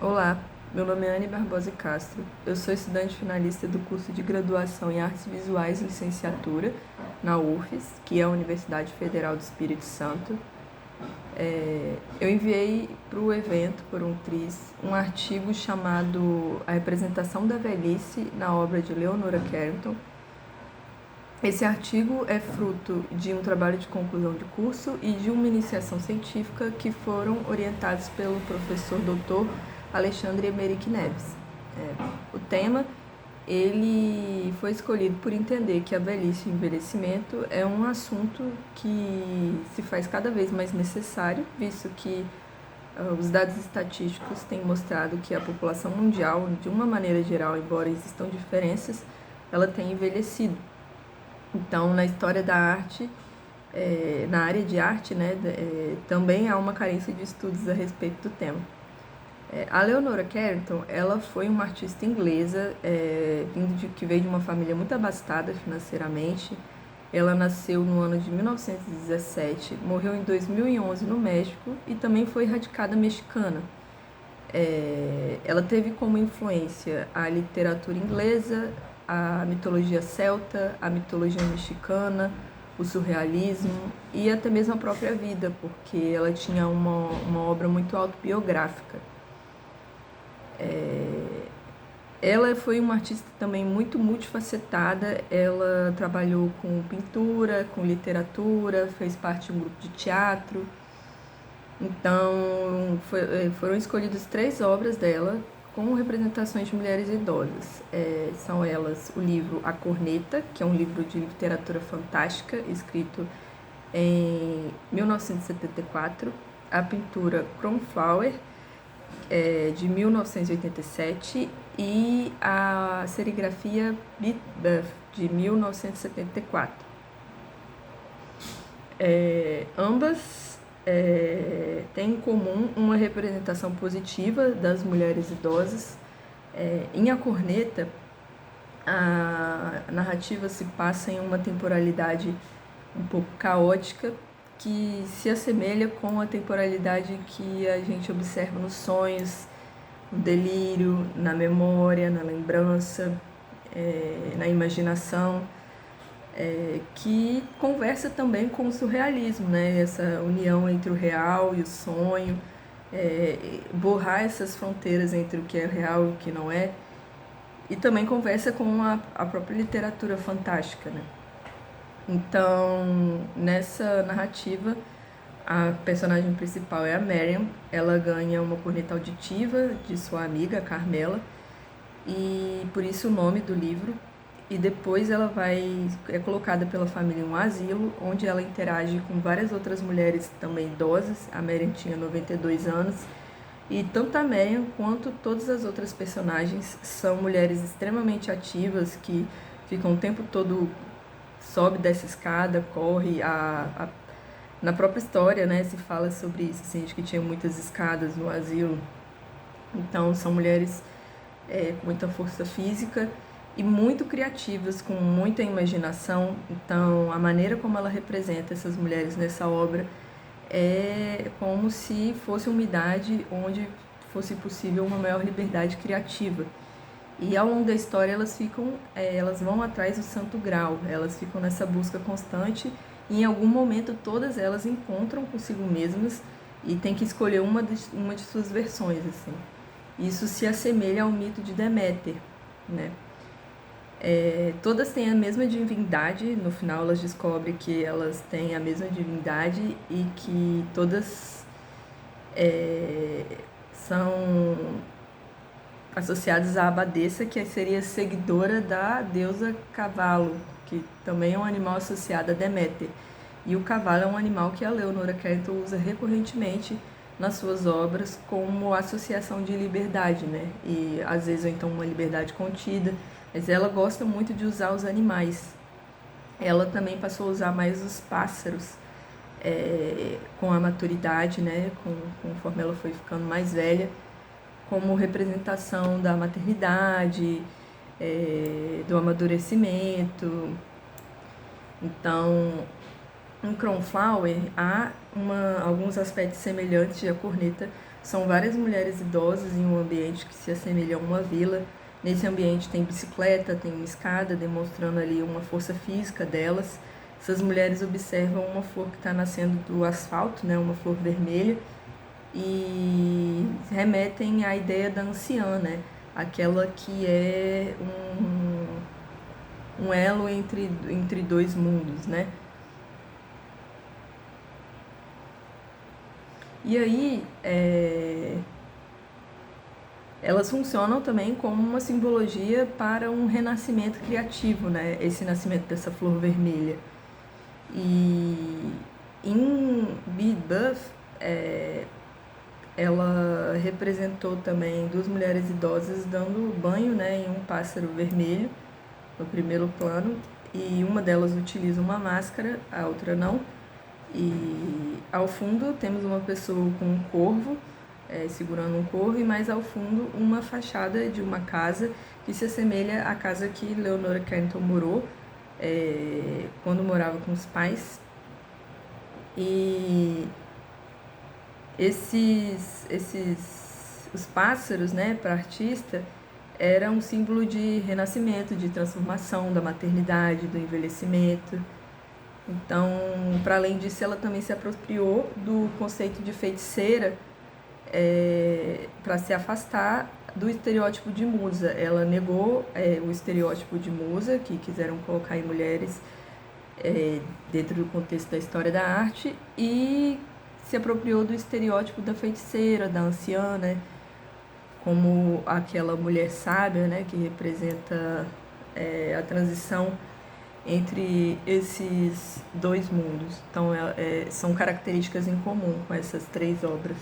Olá, meu nome é Anne Barbosa Castro, eu sou estudante finalista do curso de graduação em Artes Visuais e Licenciatura na UFES, que é a Universidade Federal do Espírito Santo. Eu enviei para o evento, por um TRIS, um artigo chamado A Representação da Velhice na obra de Leonora Carrington. Esse artigo é fruto de um trabalho de conclusão de curso e de uma iniciação científica que foram orientados pelo professor Dr. Alexandre Emerick Neves. O tema ele foi escolhido por entender que a velhice e o envelhecimento é um assunto que se faz cada vez mais necessário, visto que os dados estatísticos têm mostrado que a população mundial, de uma maneira geral, embora existam diferenças, ela tem envelhecido. Então, na história da arte, na área de arte, também há uma carência de estudos a respeito do tema. A Leonora Carrington, ela foi uma artista inglesa, que veio de uma família muito abastada financeiramente. Ela nasceu no ano de 1917, morreu em 2011 no México e também foi radicada mexicana. Ela teve como influência a literatura inglesa, a mitologia celta, a mitologia mexicana, o surrealismo e até mesmo a própria vida, porque ela tinha uma obra muito autobiográfica. Ela foi uma artista também muito multifacetada, ela trabalhou com pintura, com literatura, fez parte de um grupo de teatro. Então, foram escolhidas 3 obras dela com representações de mulheres idosas. São elas o livro A Corneta, que é um livro de literatura fantástica, escrito em 1974, a pintura Cornflower, de 1987, e a serigrafia Beat Buff, de 1974. Ambas têm em comum uma representação positiva das mulheres idosas. Em A Corneta, a narrativa se passa em uma temporalidade um pouco caótica, que se assemelha com a temporalidade que a gente observa nos sonhos, no delírio, na memória, na lembrança, na imaginação, que conversa também com o surrealismo, né? Essa união entre o real e o sonho, borrar essas fronteiras entre o que é real e o que não é, e também conversa com a própria literatura fantástica, né? Então, nessa narrativa, a personagem principal é a Marian. Ela ganha uma corneta auditiva de sua amiga, a Carmela, e por isso o nome do livro. E depois ela é colocada pela família em um asilo, onde ela interage com várias outras mulheres também idosas. A Marian tinha 92 anos, e tanto a Marian quanto todas as outras personagens são mulheres extremamente ativas, que ficam o tempo todo, sobe dessa escada, corre. Na própria história, né, se fala sobre isso, assim, de que tinha muitas escadas no asilo. Então, são mulheres com muita força física e muito criativas, com muita imaginação. Então, a maneira como ela representa essas mulheres nessa obra é como se fosse uma idade onde fosse possível uma maior liberdade criativa. E ao longo da história elas vão atrás do Santo Graal, elas ficam nessa busca constante, e em algum momento todas elas encontram consigo mesmas e tem que escolher uma de suas versões, assim. Isso se assemelha ao mito de Deméter, né? Todas têm a mesma divindade. No final elas descobrem que elas têm a mesma divindade e que todas são associadas à abadesa, que seria seguidora da deusa Cavalo, que também é um animal associado a Deméter. E o cavalo é um animal que a Leonora Carrington usa recorrentemente nas suas obras como associação de liberdade, né? E às vezes então uma liberdade contida, mas ela gosta muito de usar os animais. Ela também passou a usar mais os pássaros com a maturidade, né? Conforme ela foi ficando mais velha, como representação da maternidade, do amadurecimento. Então, em Cornflower há alguns aspectos semelhantes de A Corneta, São várias mulheres idosas em um ambiente que se assemelha a uma vila. Nesse ambiente tem bicicleta, tem uma escada, demonstrando ali uma força física delas. Essas mulheres observam uma flor que está nascendo do asfalto, né, uma flor vermelha, e remetem à ideia da anciã, né, aquela que é um elo entre dois mundos, né. E aí, elas funcionam também como uma simbologia para um renascimento criativo, né? Esse nascimento dessa flor vermelha. E em Be Buff, ela representou também duas mulheres idosas dando banho, né, em um pássaro vermelho, no primeiro plano, e uma delas utiliza uma máscara, a outra não. E ao fundo temos uma pessoa com um corvo, segurando um corvo, e mais ao fundo uma fachada de uma casa que se assemelha à casa que Leonora Carrington morou quando morava com os pais. E os pássaros, né, para a artista, era um símbolo de renascimento, de transformação, da maternidade, do envelhecimento. Então, para além disso, ela também se apropriou do conceito de feiticeira para se afastar do estereótipo de musa. Ela negou o estereótipo de musa, que quiseram colocar em mulheres dentro do contexto da história da arte, e se apropriou do estereótipo da feiticeira, da anciã, né, como aquela mulher sábia, né, que representa a transição entre esses dois mundos. Então, são características em comum com essas três obras.